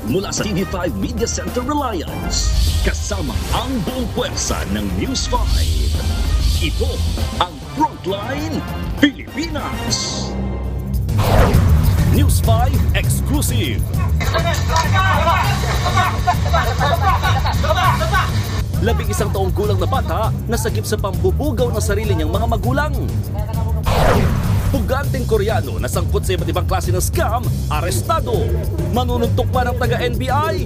mula sa TV5 Media Center Reliance. Kasama ang buong puwersa ng News 5. Ito ang Frontline Pilipinas. News 5 Exclusive. Labing-isang taong gulang na bata nasagip sa pambubugaw ng sarili niyang mga magulang. Puganteng Koreano na sangkot sa iba't ibang klase ng scam, arestado. Manununtok pa ng taga-NBI.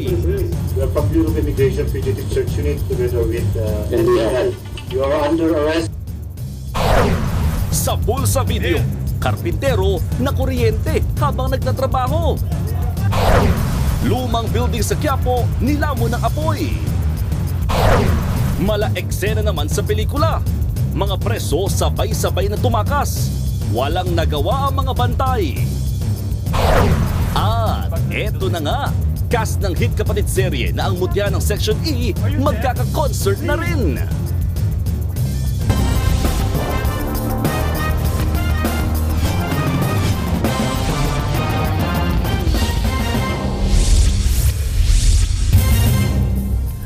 We are from Bureau of Immigration Fugitive Search Unit together with NBI. You are under arrest. Sa bulsa video, karpintero na kuryente habang nagtatrabaho. Lumang building sa Quiapo, nilamon ng apoy. Mala eksena naman sa pelikula. Mga preso sabay-sabay na tumakas. Walang nagawa ang mga bantay. At eto na nga, cast ng hit kapatid serye na ang mutya ng Section E magkaka-concert na rin.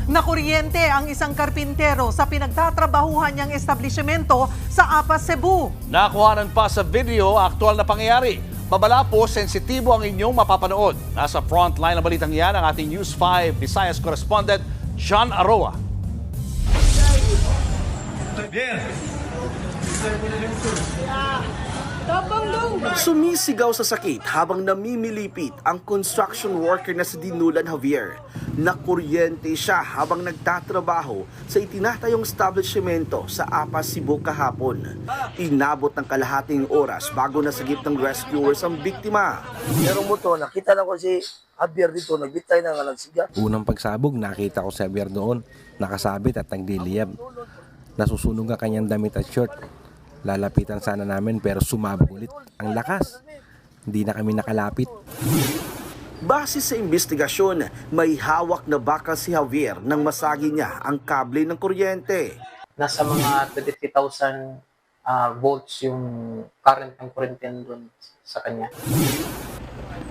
Nakuryente ang isang karpintero sa pinagtatrabahuhan niyang establishmento sa Apas, Cebu. Nakuhanan pa sa video aktual na pangyayari. Babala po, sensitibo ang inyong mapapanood. Nasa frontline ng balitang yan ang ating News 5 Visayas correspondent John Aroa. Sumisigaw sa sakit habang namimilipit ang construction worker na si Dinulan Javier. Nakuryente siya habang nagtatrabaho sa itinatayong establishmento sa Apas, Cebu kahapon. Inabot ng kalahating oras bago nasagip ng rescuers ang biktima. Meron mo to, nakita na ko si Javier dito, nagbitay na nga nagsiga. Unang pagsabog, nakita ko si Javier doon, nakasabit at nagdiliyab. Nasusunog ang kanyang damit at short. Lalapitan sana namin pero sumabog ulit. Ang lakas. Hindi na kami nakalapit. Base sa investigasyon, may hawak na bakal si Javier nang masagi niya ang kable ng kuryente. Nasa mga 23,000 volts yung current ng kuryente doon sa kanya.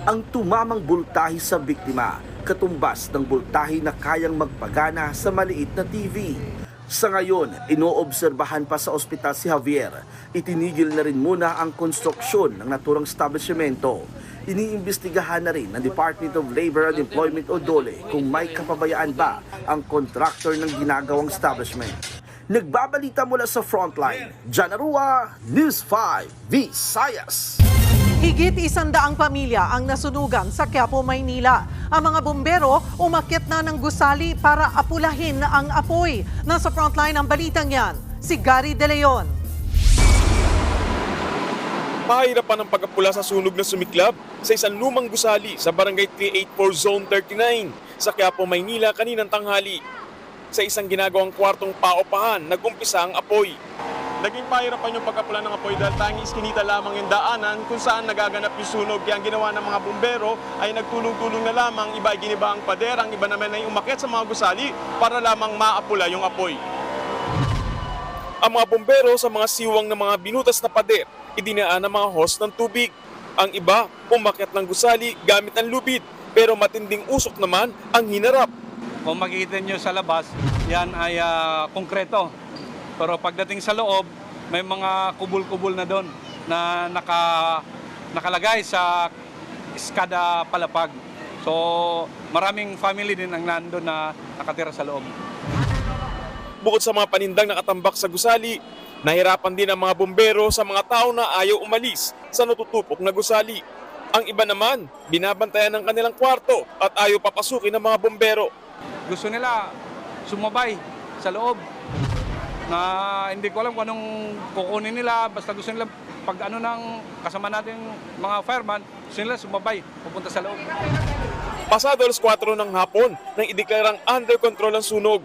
Ang tumamang bultahe sa biktima, katumbas ng bultahe na kayang magpagana sa maliit na TV. Sa ngayon, inoobserbahan pa sa ospital si Javier. Itinigil na rin muna ang konstruksyon ng naturang establishmento. Iniimbestigahan na rin ng Department of Labor and Employment o DOLE kung may kapabayaan ba ang contractor ng ginagawang establishment. Nagbabalita mula sa Frontline, John Aroa, News 5 Visayas. Higit 100 pamilya ang nasunugan sa Quiapo, Maynila. Ang mga bumbero umakyat na ng gusali para apulahin ang apoy. Nasa frontline ang balitang yan, si Gary De Leon. Mahirapan ang pag-apula sa sunog na sumiklab sa isang lumang gusali sa Barangay 384 Zone 39 sa Quiapo, Maynila kaninang tanghali. Sa isang ginagawang kwartong paupahan, nag-umpisa ang apoy. Naging pahirapan yung pag-apula ng apoy dahil tanging iskinita lamang yung daanan kung saan nagaganap yung sunog. Kaya ang ginawa ng mga bumbero ay nagtulong-tulong na lamang, iba ay giniba ang pader, ang iba naman ay umakyat sa mga gusali para lamang maapula yung apoy. Ang mga bumbero sa mga siwang ng mga binutas na pader, idinaan ang mga hose ng tubig. Ang iba, umakyat ng gusali gamit ang lubid, pero matinding usok naman ang hinarap. Kung makikita nyo sa labas, yan ay konkreto. Pero pagdating sa loob, may mga kubul-kubul na doon na nakalagay sa iskada palapag. So maraming family din ang nandun na nakatira sa loob. Bukod sa mga panindang nakatambak sa gusali, nahirapan din ang mga bumbero sa mga tao na ayaw umalis sa natutupok na gusali. Ang iba naman, binabantayan ng kanilang kwarto at ayaw papasukin ng mga bumbero. Gusto nila sumabay sa loob. Na hindi ko alam kung anong kukunin nila, basta gusto nila pag ano ng kasama natin mga fireman, gusto nila sumabay, pupunta sa loob. Pasado alas 4 ng hapon nang ideklarang under control ang sunog.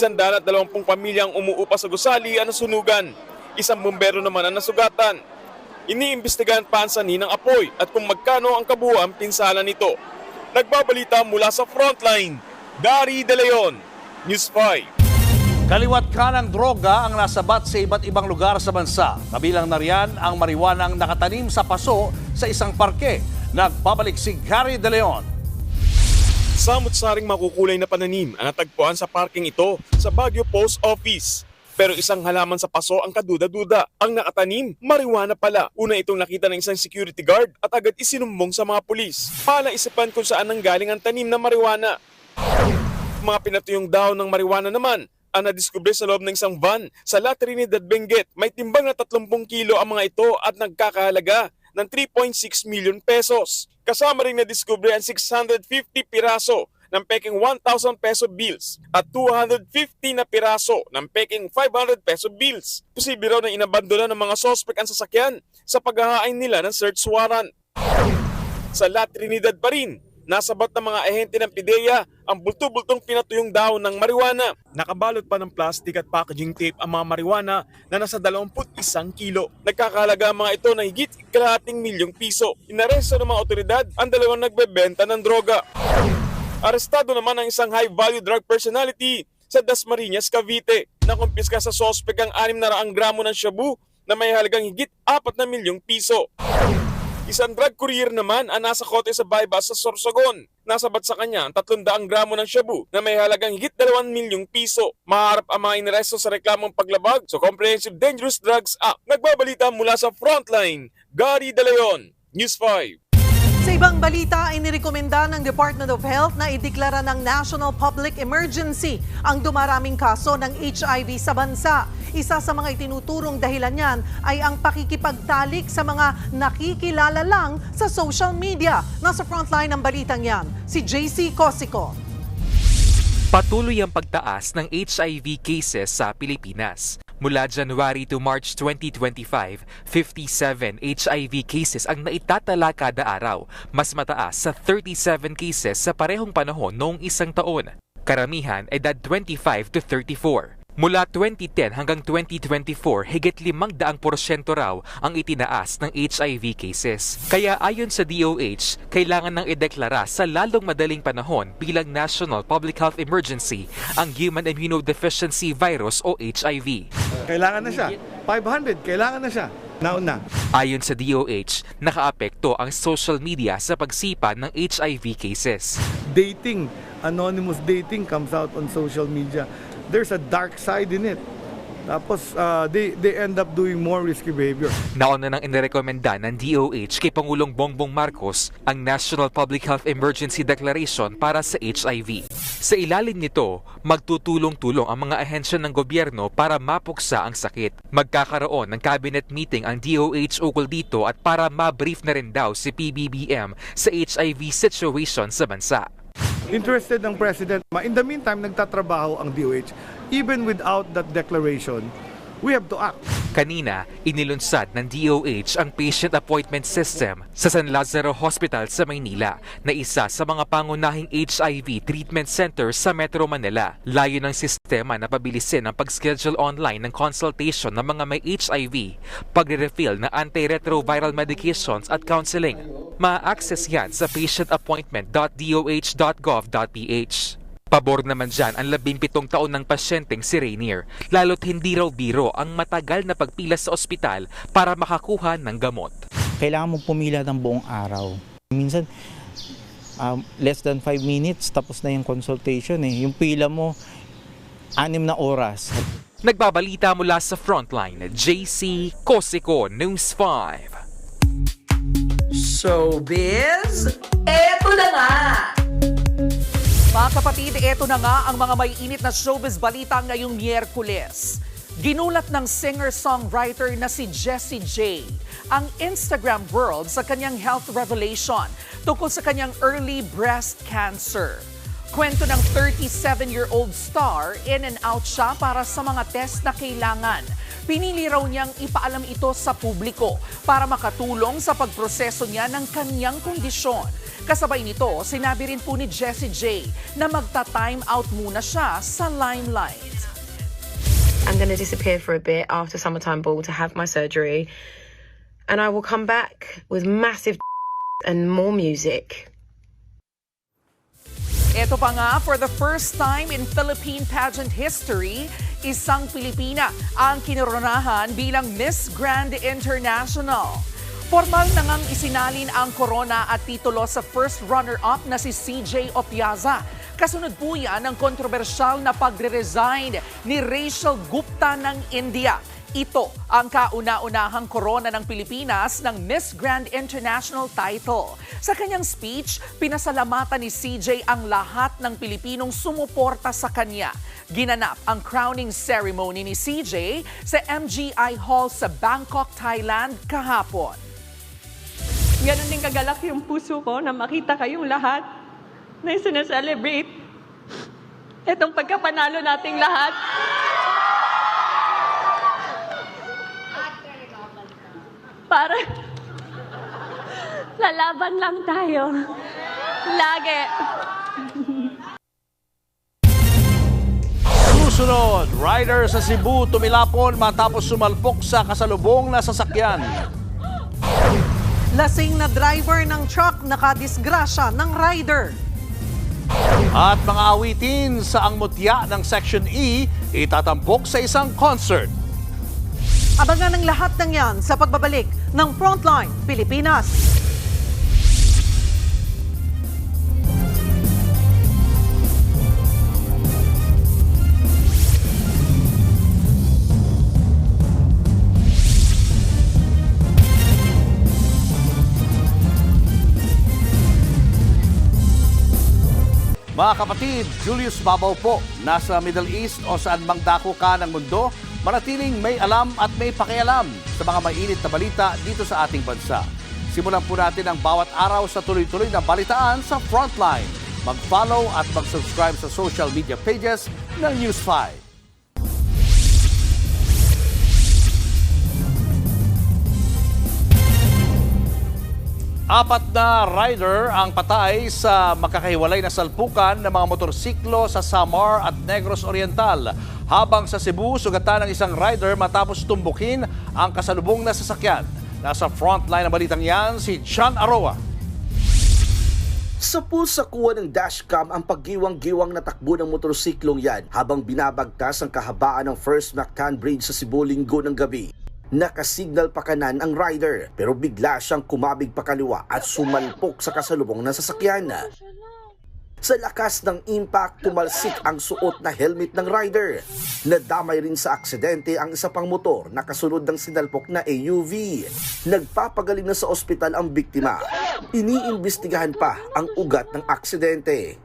120 pamilyang umuupa sa gusali ang nasunugan. Isang bumbero naman ang nasugatan. Iniimbestigahan pa ang sanhi ng apoy at kung magkano ang kabuuan pinsala nito. Nagbabalita mula sa Frontline, Gary De Leon, News 5. Kaliwat kanang droga ang nasabat sa iba't ibang lugar sa bansa. Kabilang na riyan ang marijuanang nakatanim sa paso sa isang parke. Nagbabalik si Gary De Leon. samut-saring makukulay na pananim ang natagpuan sa parking ito sa Baguio Post Office. Pero isang halaman sa paso ang kaduda-duda. Ang nakatanim, marijuana pala. Una itong nakita ng isang security guard at agad isinumbong sa mga pulis. Palaisipan kung saan nanggaling ang tanim na marijuana. Mga pinatuyong dahon ng marijuana naman ang nadiskubre sa loob ng isang van sa La Trinidad, Benguet. May timbang na 30 kilo ang mga ito at nagkakahalaga ng 3.6 million pesos. Kasama rin nadiskubre ang 650 piraso ng peking 1,000 peso bills at 250 na piraso ng peking 500 peso bills. Posible raw na inabandona ng mga sospek ang sasakyan sa paghahain nila ng search warrant. Sa La Trinidad pa rin, nasabat ng mga ahente ng PIDEA ang bulto-bultong pinatuyong dahon ng marijuana. Nakabalot pa ng plastic at packaging tape ang mga marijuana na nasa 21 kilo. Nagkakahalaga ang mga ito na higit 1,2 milyong piso. Inaresto ng mga otoridad ang dalawang nagbebenta ng droga. Arestado naman ang isang high-value drug personality sa Dasmariñas, Cavite. Nakumpiska sa sospek ang 600 gramo ng shabu na may halagang higit 4 na milyong piso. Isang drug courier naman ang nasa kote sa bypass sa Sorsogon. Nasabat sa kanya ang 300 gramo ng shabu na may halagang higit 2 milyong piso. Maharap ang mga inaresto sa reklamong paglabag sa Comprehensive Dangerous Drugs Act. Nagbabalita mula sa Frontline, Gary De Leon, News 5. Sa ibang balita, inirekomenda ng Department of Health na ideklara ng National Public Emergency ang dumaraming kaso ng HIV sa bansa. Isa sa mga itinuturong dahilan niyan ay ang pakikipagtalik sa mga nakikilala lang sa social media. Nasa frontline ng balitang yan, si JC Cosico. Patuloy ang pagtaas ng HIV cases sa Pilipinas. Mula January to March 2025, 57 HIV cases ang naitatala kada araw, mas mataas sa 37 cases sa parehong panahon noong isang taon. Karamihan edad 25 to 34. Mula 2010 hanggang 2024, higit 500% raw ang itinaas ng HIV cases. Kaya ayon sa DOH, kailangan nang ideklara sa lalong madaling panahon bilang National Public Health Emergency ang Human Immunodeficiency Virus o HIV. Kailangan na siya. 500, kailangan na siya. Nauna. Ayon sa DOH, nakaapekto ang social media sa pagsipa ng HIV cases. Dating, anonymous dating comes out on social media. There's a dark side in it. Tapos they end up doing more risky behavior. Nauna nang inirekomenda ng DOH kay Pangulong Bongbong Marcos ang National Public Health Emergency Declaration para sa HIV. Sa ilalim nito, magtutulong-tulong ang mga ahensya ng gobyerno para mapuksa ang sakit. Magkakaroon ng cabinet meeting ang DOH ukol dito at para ma-brief na rin daw si PBBM sa HIV situation sa bansa. Interested ng President. In the meantime, nagtatrabaho ang DOH. Even without that declaration, we have to act. Kanina, inilunsad ng DOH ang patient appointment system sa San Lazaro Hospital sa Maynila na isa sa mga pangunahing HIV treatment center sa Metro Manila. Layo ng sistema na pabilisin ang pag-schedule online ng consultation ng mga may HIV, pagre-refill ng antiretroviral medications at counseling. Ma-access yan sa patientappointment.doh.gov.ph. Pabor naman dyan ang 17 taon ng pasyenteng si Rainier, lalo't hindi raw biro ang matagal na pagpila sa ospital para makakuha ng gamot. Kailangan mong pumila ng buong araw. Minsan, less than 5 minutes, tapos na yung consultation. Yung pila mo, 6 na oras. Nagbabalita mula sa Frontline, JC Cosico, News 5. Showbiz, eto na nga! Mga kapatid, eto na nga ang mga may init na showbiz balita ngayong Miyerkules. Ginulat ng singer-songwriter na si Jessie J ang Instagram world sa kanyang health revelation tungkol sa kanyang early breast cancer. Kwento ng 37-year-old star, in and out siya para sa mga test na kailangan. Pinili raw niyang ipaalam ito sa publiko para makatulong sa pagproseso niya ng kanyang kondisyon. Kasabay nito, sinabi rin po ni Jessie J na magta-time out muna siya sa limelight. I'm going to disappear for a bit after Summertime Ball to have my surgery. And I will come back with massive and more music. Ito pa nga, for the first time in Philippine pageant history, isang Pilipina ang kinoronahan bilang Miss Grand International. Formal na ngang isinalin ang korona at titulo sa first runner-up na si CJ Opiaza. Kasunod po yan ang kontrobersyal na pagre-resign ni Rachel Gupta ng India. Ito ang kauna-unahang korona ng Pilipinas ng Miss Grand International title. Sa kanyang speech, pinasalamatan ni CJ ang lahat ng Pilipinong sumuporta sa kanya. Ginanap ang crowning ceremony ni CJ sa MGI Hall sa Bangkok, Thailand kahapon. Ganon din kagalak yung puso ko na makita kayong lahat na sinaselebrate itong pagkapanalo nating lahat. Para lalaban lang tayo. Lagi. Susunod, rider sa Cebu tumilapon matapos sumalpok sa kasalubong na sasakyan. Lasing na driver ng truck nakadisgrasya ng rider. At mga awitin sa ang mutya ng Section E itatampok sa isang concert. Abangan ang lahat ng yan sa pagbabalik ng Frontline Pilipinas. Mga kapatid, Julius Babaw po, nasa Middle East o saan mang dako ka ng mundo, manatiling may alam at may pakialam sa mga mainit na balita dito sa ating bansa. Simulan po natin ang bawat araw sa tuloy-tuloy na balitaan sa Frontline. Mag-follow at mag-subscribe sa social media pages ng News 5. Apat na rider ang patay sa magkakahiwalay na salpukan ng mga motorsiklo sa Samar at Negros Oriental. Habang sa Cebu, sugatan ng isang rider matapos tumbukin ang kasalubong na sasakyan. Nasa frontline ng balitang yan, si John Aroa. Sa pulsakuha ng dashcam ang paggiwang-giwang na takbo ng motorsiklong yan habang binabagtas ang kahabaan ng First Mactan Bridge sa Cebu linggo ng gabi. Nakasignal pa kanan ang rider pero bigla siyang kumabig pa kaliwa at sumalpok sa kasalubong ng sasakyan. Sa lakas ng impact, tumalsik ang suot na helmet ng rider. Nadamay rin sa aksidente ang isa pang motor na kasunod ng sinalpok na AUV. Nagpapagaling na sa ospital ang biktima. Iniimbestigahan pa ang ugat ng aksidente.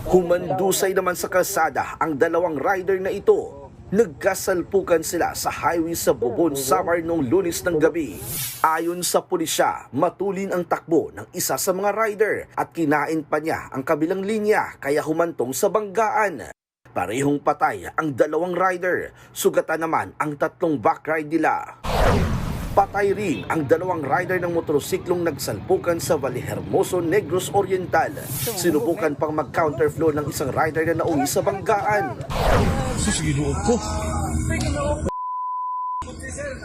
Humandusay naman sa kalsada ang dalawang rider na ito. Nagkasalpukan sila sa highway sa Bubon, Samar noong Lunes ng gabi. Ayon sa pulisya, matulin ang takbo ng isa sa mga rider at kinain pa niya ang kabilang linya kaya humantong sa banggaan. Parehong patay ang dalawang rider, sugatan naman ang tatlong backride nila. Patay rin ang dalawang rider ng motorsiklong nagsalpukan sa Vallehermoso, Negros Oriental. Sinubukan pang mag-counterflow ng isang rider na nauwi sa banggaan.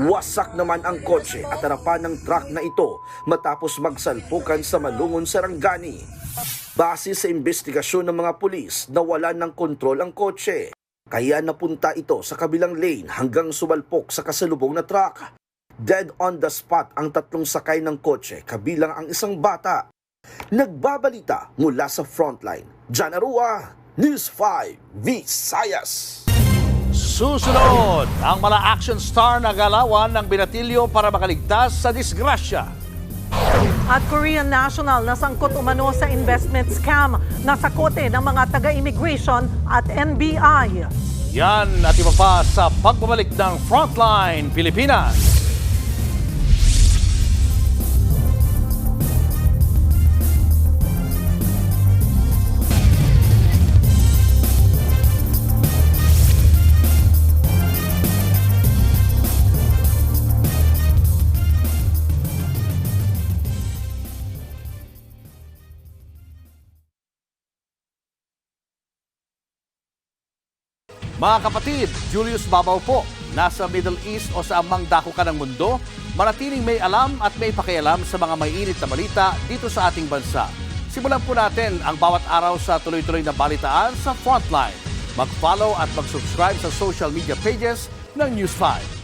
Wasak naman ang kotse at harapan ng truck na ito matapos magsalpukan sa Malungon, Sarangani. Base sa investigasyon ng mga pulis, nawalan ng kontrol ang kotse. Kaya napunta ito sa kabilang lane hanggang sumalpok sa kasalubong na truck. Dead on the spot ang tatlong sakay ng kotse, kabilang ang isang bata. Nagbabalita mula sa Frontline, John Arua, News 5 Visayas. Susunod, ang mala action star na galawan ng binatilyo para makaligtas sa disgrasya. At Korean national na sangkot umano sa investment scam na sakote ng mga taga-immigration at NBI. Yan at iba pa sa pagbabalik ng Frontline Pilipinas. Mga kapatid, Julius Babaw po, nasa Middle East o sa amang dako ka ng mundo, manatiling may alam at may pakialam sa mga mainit na balita dito sa ating bansa. Simulan po natin ang bawat araw sa tuloy-tuloy na balitaan sa Frontline. Mag-follow at mag-subscribe sa social media pages ng News 5.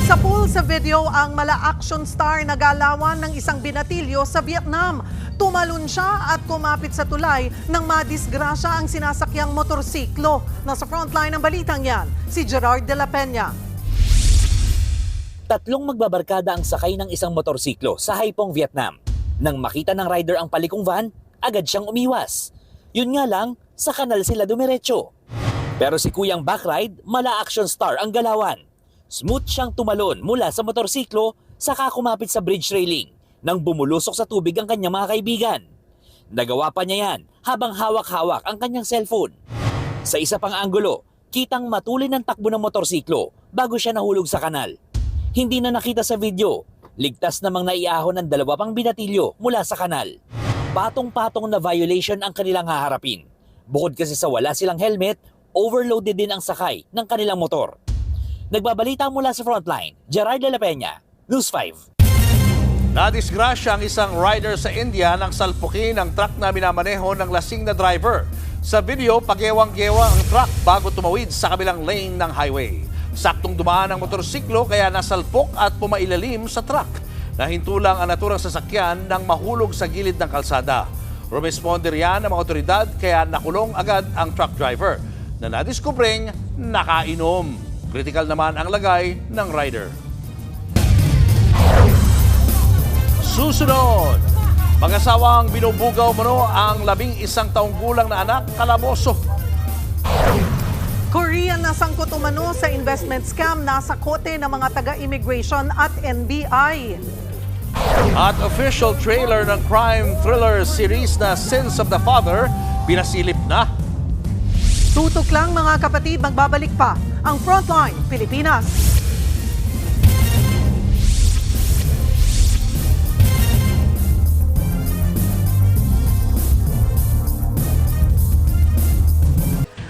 Sa pool sa video ang mala-action star na galawan ng isang binatilyo sa Vietnam. Tumalon siya at kumapit sa tulay nang madisgrasya ang sinasakyang motorsiklo. Nasa frontline ng balitang yan, si Gerard de la Peña. Tatlong magbabarkada ang sakay ng isang motorsiklo sa Haiphong, Vietnam. Nang makita ng rider ang palikong van, agad siyang umiwas. Yun nga lang, sa kanal sila dumiretso. Pero si Kuyang Backride, mala-action star ang galawan. Smooth siyang tumalon mula sa motorsiklo saka kumapit sa bridge railing nang bumulusok sa tubig ang kanyang mga kaibigan. Nagawa pa niya yan habang hawak-hawak ang kanyang cellphone. Sa isa pang anggulo, kitang matuloy ng takbo ng motorsiklo bago siya nahulog sa kanal. Hindi na nakita sa video, ligtas namang naiahon ng dalawa pang binatilyo mula sa kanal. Patong-patong na violation ang kanilang haharapin. Bukod kasi sa wala silang helmet, overloaded din ang sakay ng kanilang motor. Nagbabalita mula sa frontline, Gerard de la Peña, News 5. Nadisgrasya ang isang rider sa India nang salpukin ang truck na minamaneho ng lasing na driver. Sa video, pagewang-gewa ang truck bago tumawid sa kabilang lane ng highway. Saktong dumaan ang motorsiklo kaya nasalpok at pumailalim sa truck. Nahintulang ang naturang sasakyan nang mahulog sa gilid ng kalsada. Rumesponde riyan ang mga otoridad kaya nakulong agad ang truck driver na nadiskubring nakainom. Critical naman ang lagay ng rider. Susunod, mag-asawang binubugaw mano ang 11 taong gulang na anak kalaboso. Korean na sangkot umano sa investment scam nasa kote ng mga taga-immigration at NBI. At official trailer ng crime thriller series na Sins of the Father, pinasilip na. Tutok lang mga kapatid, magbabalik pa ang Frontline Pilipinas.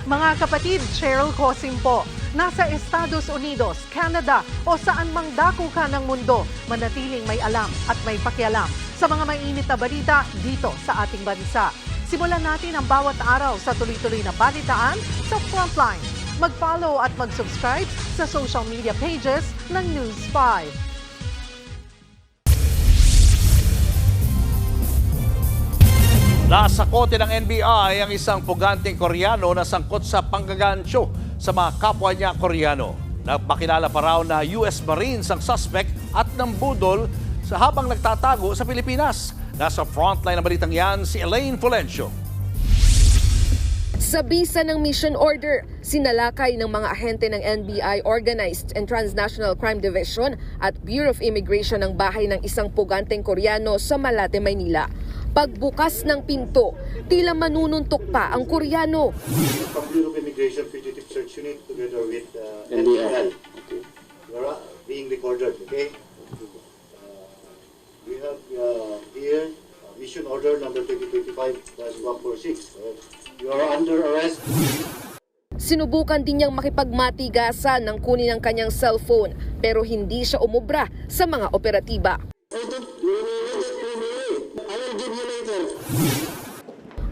Mga kapatid, Cheryl Cosim po. Nasa Estados Unidos, Canada o saan mang dako ka ng mundo, manatiling may alam at may pakialam sa mga mainit na balita dito sa ating bansa. Simulan natin ang bawat araw sa tuloy-tuloy na balitaan sa Frontline. Mag-follow at mag-subscribe sa social media pages ng News 5. Nasa kote ng NBI ang isang puganteng Koreano na sangkot sa panggagancho sa mga kapwa niya Koreano. Nagpakilala pa raw na US Marines ang suspect at nambudol sa habang nagtatago sa Pilipinas. Nasa frontline ng balitang yan si Elaine Fulencio. Sa bisa ng mission order, sinalakay ng mga ahente ng NBI Organized and Transnational Crime Division at Bureau of Immigration ang bahay ng isang puganteng Koreano sa Malate, Maynila. Pagbukas ng pinto, tila manununtok pa ang Koreano. From Bureau of Immigration Fugitive Search Unit together with NBI. Okay. You are being recorded, okay? We have here mission order number 2025-146. You are under arrest. Sinubukan din niyang makipagmatigasan ng kunin ang kanyang cellphone pero hindi siya umubra sa mga operatiba.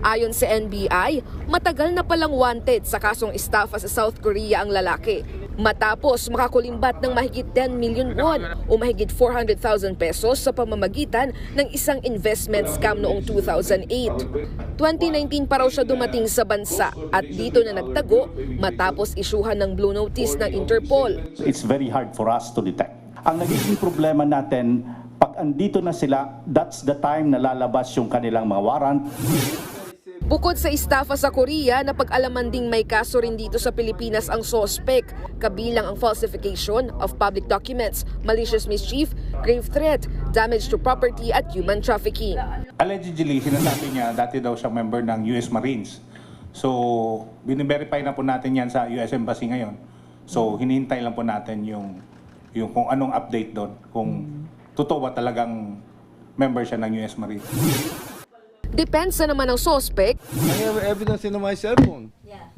Ayon sa NBI, matagal na palang wanted sa kasong estafa sa South Korea ang lalaki. Matapos makakulimbat ng mahigit 10 million won o mahigit 400,000 pesos sa pamamagitan ng isang investment scam noong 2008. 2019 pa raw siya dumating sa bansa at dito na nagtago matapos isyuhan ng blue notice ng Interpol. It's very hard for us to detect. Ang nagiging problema natin, pag andito na sila, that's the time na lalabas yung kanilang mga warrant. Bukod sa estafa sa Korea, napag-alaman ding may kaso rin dito sa Pilipinas ang sospek, kabilang ang falsification of public documents, malicious mischief, grave threat, damage to property at human trafficking. Allegedly, sinasabi niya dati daw siyang member ng US Marines. So, biniverify na po natin yan sa US Embassy ngayon. So, hinihintay lang po natin yung kung anong update doon, kung totoo ba talagang member siya ng US Marines. Depensa naman ng sospek. I have evidence in my cell phone. Yeah.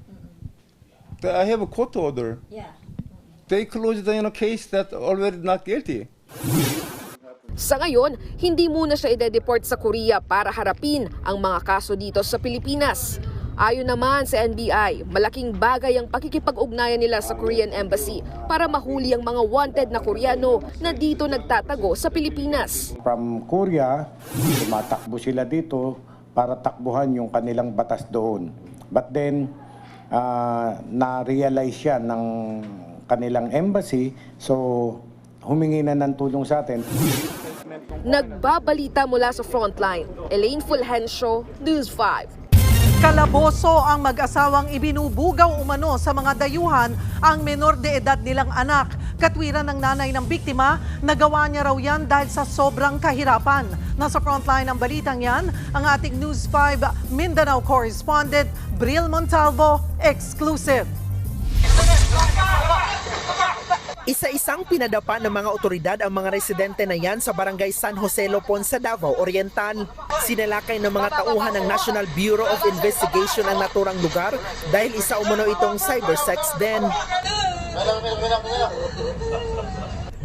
I have a court order. Yeah. They closed the case that already not guilty. Sa ngayon, hindi muna siya ide-deport sa Korea para harapin ang mga kaso dito sa Pilipinas. Ayon naman sa NBI, malaking bagay ang pakikipag-ugnayan nila sa Korean Embassy para mahuli ang mga wanted na Koreano na dito nagtatago sa Pilipinas. From Korea, tumatakbo sila dito para takbuhan yung kanilang batas doon. But then, na-realize yan ng kanilang embassy, so humingi na ng tulong sa atin. Nagbabalita mula sa Frontline, Elaine Fulgencio, News 5. Kalaboso ang mag-asawang ibinubugaw umano sa mga dayuhan ang menor de edad nilang anak. Katwiran ng nanay ng biktima, nagawa niya raw yan dahil sa sobrang kahirapan. Nasa frontline ng balitang yan, ang ating News 5 Mindanao correspondent Bril Montalvo, exclusive. Isa-isang pinadapa ng mga otoridad ang mga residente na yan sa barangay San Jose Lopon sa Davao Oriental. Sinalakay ng mga tauhan ng National Bureau of Investigation ang naturang lugar dahil isa umano itong cybersex den.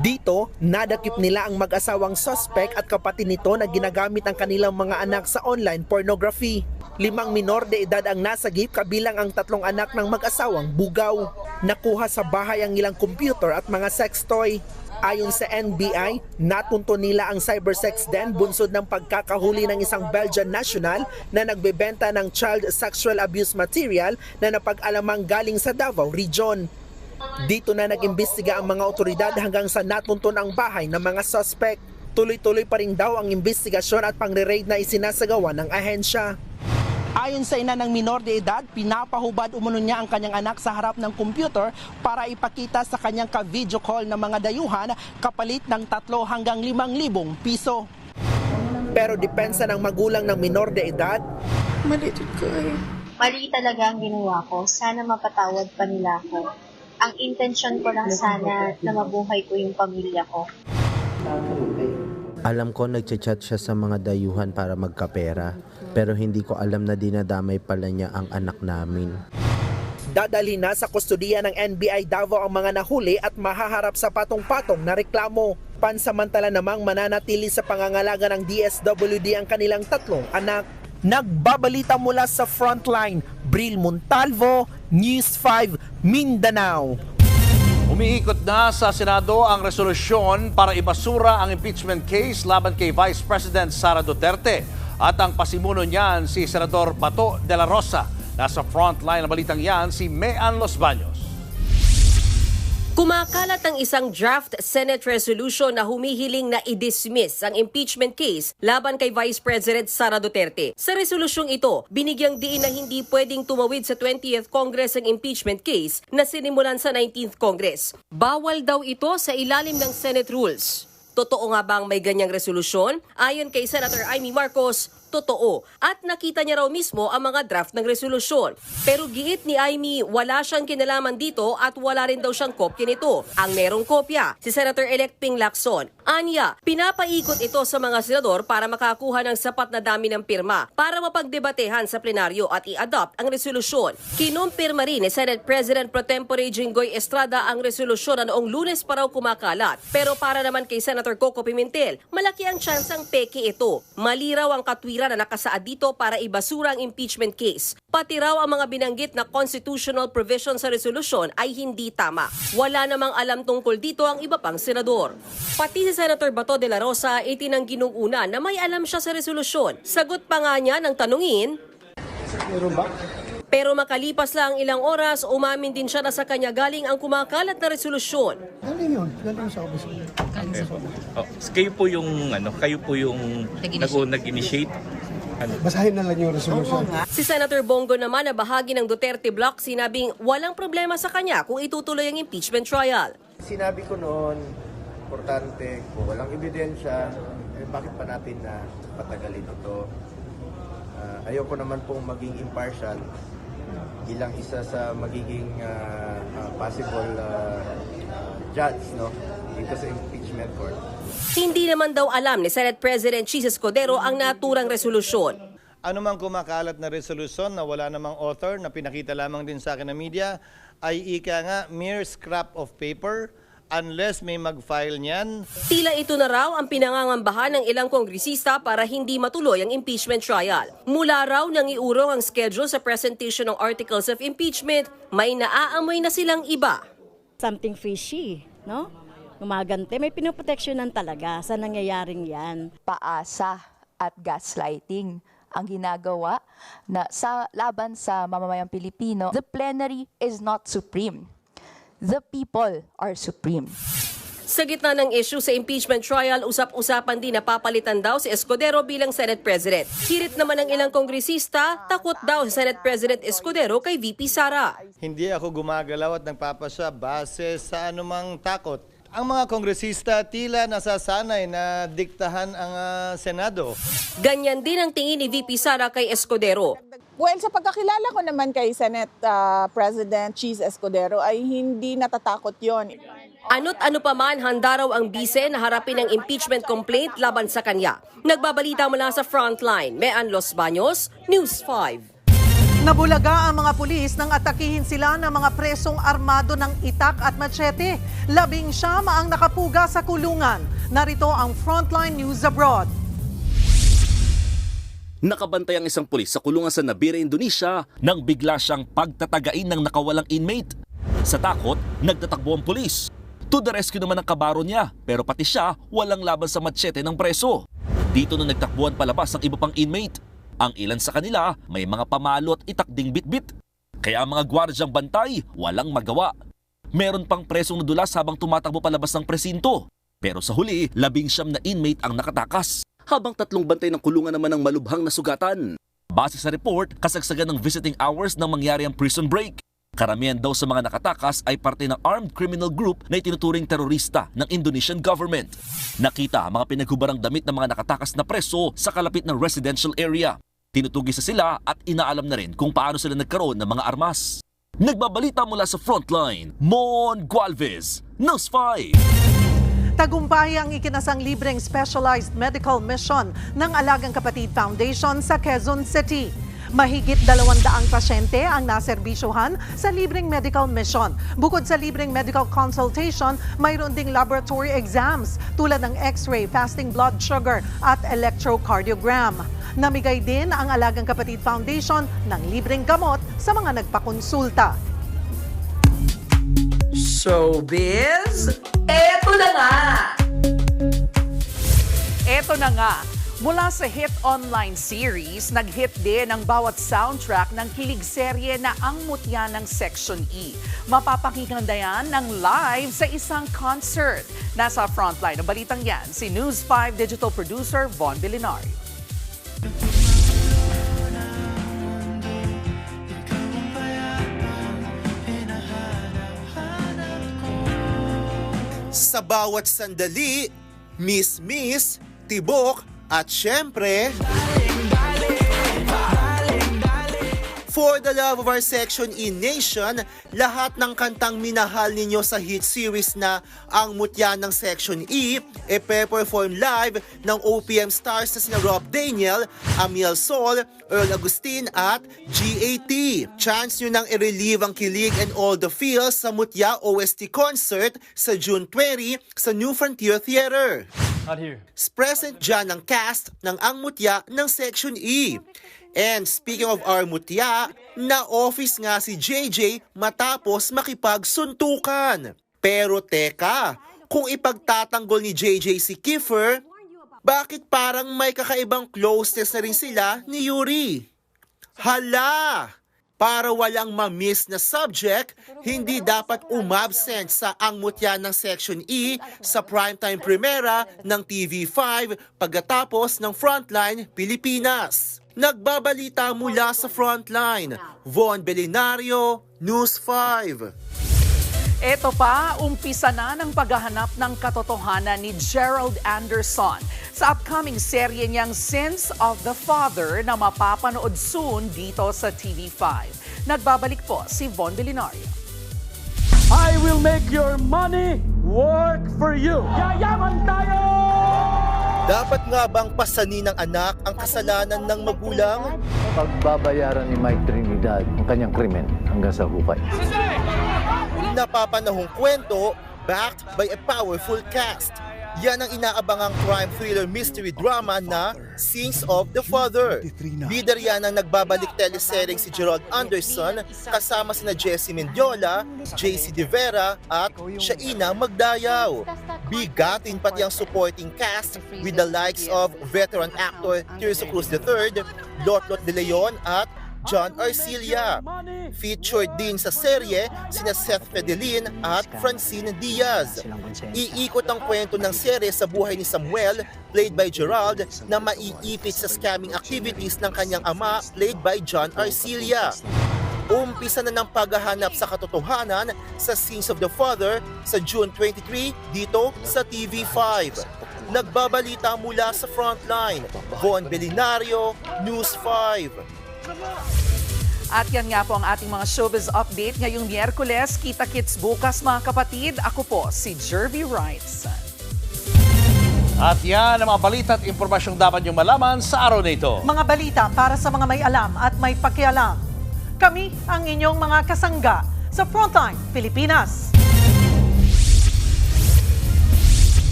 Dito, nadakip nila ang mag-asawang suspect at kapatid nito na ginagamit ang kanilang mga anak sa online pornography. 5 minor de edad ang nasagip kabilang ang 3 anak ng mag-asawang bugaw. Nakuha sa bahay ang ilang computer at mga sex toy. Ayon sa NBI, natunto nila ang cybersex den bunsod ng pagkakahuli ng isang Belgian national na nagbebenta ng child sexual abuse material na napag-alamang galing sa Davao Region. Dito na nag-imbestiga ang mga otoridad hanggang sa natunto ang bahay ng mga suspect. Tuloy-tuloy pa rin daw ang investigasyon at pangre-raid na isinasagawa ng ahensya. Ayon sa ina ng minor de edad, pinapahubad umano niya ang kanyang anak sa harap ng computer para ipakita sa kanyang ka-video call ng mga dayuhan kapalit ng 3 hanggang 5,000 piso. Pero depensa ng magulang ng minor de edad, mali talaga ang ginawa ko. Sana mapatawad pa nila ako. Ang intensyon ko lang sana na mabuhay ko yung pamilya ko. Alam ko nagchat-chat siya sa mga dayuhan para magkapera, pero hindi ko alam na dinadamay pala niya ang anak namin. Dadalhin na sa kustodiya ng NBI Davao ang mga nahuli at mahaharap sa patong-patong na reklamo. Pansamantala namang mananatili sa pangangalaga ng DSWD ang kanilang 3 anak. Nagbabalita mula sa Frontline, Bril Montalvo, News 5, Mindanao. Umiikot na sa Senado ang resolusyon para ibasura ang impeachment case laban kay Vice President Sara Duterte. At ang pasimuno niyan si Senador Bato de la Rosa. Nasa frontline ng balitang yan si Mean Los Baños. Kumakalat ang isang draft Senate resolution na humihiling na i-dismiss ang impeachment case laban kay Vice President Sara Duterte. Sa resolusyong ito, binigyang diin na hindi pwedeng tumawid sa 20th Congress ang impeachment case na sinimulan sa 19th Congress. Bawal daw ito sa ilalim ng Senate rules. Totoo nga bang may ganyang resolusyon? Ayon kay Senator Amy Marcos, totoo. At nakita niya raw mismo ang mga draft ng resolusyon. Pero giit ni Amy, wala siyang kinalaman dito at wala rin daw siyang kopya nito. Ang merong kopya, si Senator-elect Ping Lacson. Anya, pinapaikot ito sa mga senador para makakuha ng sapat na dami ng pirma para mapagdebatehan sa plenaryo at i-adopt ang resolusyon. Kinumpirma rin ni Senate President Pro Tempore Jinggoy Estrada ang resolusyon na noong Lunes pa raw kumakalat. Pero para naman kay Senator Coco Pimentel, malaki ang tsansang peke ito. Mali raw ang katwiran na nakasaad dito para ibasura ang impeachment case. Pati raw ang mga binanggit na constitutional provision sa resolusyon ay hindi tama. Wala namang alam tungkol dito ang iba pang senador. Pati si Senator Bato de la Rosa itinanggi nung una na may alam siya sa resolusyon. Sagot pa nga niya ng tanungin, pero makalipas lang ilang oras, umamin din siya na sa kanya galing ang kumakalat na resolusyon. Galing yun. Galing sa office. Kayo po yung nag-initiate. Basahin na lang yung resolution. Si Senator Bongo naman na bahagi ng Duterte Bloc, sinabing walang problema sa kanya kung itutuloy ang impeachment trial. Sinabi ko noon, importante, kung walang ebidensya, bakit pa natin na patagalin ito? Ayoko naman pong maging impartial bilang isa sa magiging possible judge dito sa impeachment court. Hindi naman daw alam ni Senate President Chis Escudero ang naturang resolusyon. Ano mang kumakalat na resolusyon na wala namang author na pinakita lamang din sa akin ng media ay ika nga mere scrap of paper unless may mag-file niyan. Tila ito na raw ang pinangangambahan ng ilang kongresista para hindi matuloy ang impeachment trial. Mula raw nang iurong ang schedule sa presentation ng articles of impeachment, may naaamoy na silang iba. Something fishy, no? Gumagante, may pinoproteksyonan talaga sa nangyayaring yan. Paasa at gaslighting ang ginagawa na sa laban sa mamamayang Pilipino. The plenary is not supreme. The people are supreme. Sa gitna ng issue sa impeachment trial, usap-usapan din na papalitan daw si Escudero bilang Senate President. Hirit naman ng ilang kongresista, takot daw si Senate President Escudero kay VP Sara. Hindi ako gumagalaw at nagpapasya base sa anumang takot. Ang mga kongresista tila nasasanay na diktahan ang Senado. Ganyan din ang tingin ni VP Sara kay Escudero. Well, sa pagkakilala ko naman kay Senate President Cheese Escudero ay hindi natatakot yon. Ano't ano pa man, handa raw ang bise na harapin ang impeachment complaint laban sa kanya. Nagbabalita mula sa Frontline, Mean Los Baños, News 5. Nabulaga ang mga pulis nang atakihin sila ng mga presong armado ng itak at machete. 19 ang nakapuga sa kulungan. Narito ang Frontline News Abroad. Nakabantay ang isang pulis sa kulungan sa Nabire, Indonesia nang bigla siyang pagtatagain ng nakawalang inmate. Sa takot, nagtatakbo ang pulis. To the rescue naman ang kabaro niya, pero pati siya walang laban sa machete ng preso. Dito na nagtakbuhan palabas ang iba pang inmate. Ang ilan sa kanila may mga pamalo at itakding bitbit. Kaya ang mga gwardyang bantay walang magawa. Meron pang presong nadulas habang tumatakbo palabas ng presinto. Pero sa huli, 19 na inmate ang nakatakas. Habang 3 bantay ng kulungan naman ang malubhang nasugatan. Base sa report, kasagsagan ng visiting hours nang mangyari ang prison break. Karamihan daw sa mga nakatakas ay parte ng armed criminal group na itinuturing terorista ng Indonesian government. Nakita ang mga pinaghubarang damit ng mga nakatakas na preso sa kalapit ng residential area. Tinutugis sila at inaalam na rin kung paano sila nagkaroon ng mga armas. Nagbabalita mula sa Frontline, Mon Gualvez, News 5. Tagumpay ang ikinasang libreng specialized medical mission ng Alagang Kapatid Foundation sa Quezon City. Mahigit 200 pasyente ang naserbisyuhan sa libreng medical mission. Bukod sa libreng medical consultation, mayroon ding laboratory exams tulad ng x-ray, fasting blood sugar at electrocardiogram. Namigay din ang Alagang Kapatid Foundation ng libreng gamot sa mga nagpakonsulta. Showbiz, eto na nga! Eto na nga, mula sa hit online series, nag-hit din ang bawat soundtrack ng kilig serye na Ang Mutya ng Section E. Mapapakinggan na yan ng live sa isang concert. Nasa frontline ng balitang yan, si News 5 digital producer Von Vilinario. Sa bawat sandali, miss, tibok, at syempre, for the love of our Section E Nation, lahat ng kantang minahal ninyo sa hit series na Ang Mutya ng Section E, perform live ng OPM stars na sina Rob Daniel, Amiel Sol, Earl Agustin at GAT. Chance nyo nang i-relieve ang kilig and all the feels sa Mutya OST concert sa June 20 sa New Frontier Theater. Not here. Present dyan ang cast ng Ang Mutya ng Section E. And speaking of our mutya, na-office nga si JJ matapos makipagsuntukan. Pero teka, kung ipagtatanggol ni JJ si Kiefer, bakit parang may kakaibang closeness na rin sila ni Yuri? Hala! Para walang ma-miss na subject, hindi dapat umabsent sa Ang Mutya ng Section E sa primetime premiera ng TV5 pagkatapos ng Frontline Pilipinas. Nagbabalita mula sa Frontline, Von Vilinario, News 5. Ito pa, umpisa na ng paghahanap ng katotohanan ni Gerald Anderson sa upcoming serye niyang Sins of the Father na mapapanood soon dito sa TV5. Nagbabalik po si Von Vilinario. I will make your money work for you. Yayaman tayo! Dapat nga bang pasanin ng anak ang kasalanan ng magulang? Pagbabayaran ni Mike Trinidad ang kanyang krimen hanggang sa hukay. Napapanahong kwento, backed by a powerful cast. Yan ang inaabangang crime thriller mystery drama na Sins of the Father. Bida riyan ang nagbabalik teleserye si Gerald Anderson kasama sina Jessie Mendiola, JC De Vera at Shaina Magdayaw. Bigatin pati ang supporting cast with the likes of veteran actor Tirso Cruz III, Lotlot De Leon at John Arcilla. Featured din sa serye sina Seth Fedelin at Francine Diaz. Iikot ang kwento ng serye sa buhay ni Samuel, played by Gerald, na maiipit sa scamming activities ng kanyang ama, played by John Arcilla. Umpisa na ng paghahanap sa katotohanan sa Sins of the Father sa June 23 dito sa TV5. Nagbabalita mula sa Frontline, Von Belinario, News 5. At yan nga po ang ating mga showbiz update ngayong Miyerkules. Kita-kits bukas mga kapatid. Ako po si Jervy Wrights. At yan ang mga balita at impormasyong dapat niyong malaman sa araw na ito. Mga balita para sa mga may alam at may pakialam. Kami ang inyong mga kasangga sa Frontline Pilipinas.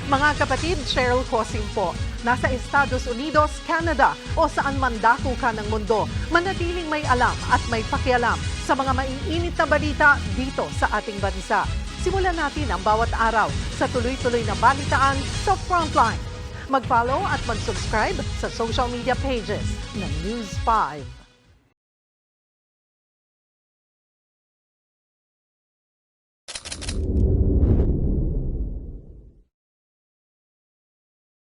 Mga kapatid, Cheryl Cosing po. Nasa Estados Unidos, Canada o saan man dako ka ng mundo, manatiling may alam at may pakialam sa mga maiinit na balita dito sa ating bansa. Simulan natin ang bawat araw sa tuloy-tuloy na balitaan sa Frontline. Mag-follow at mag-subscribe sa social media pages ng News 5.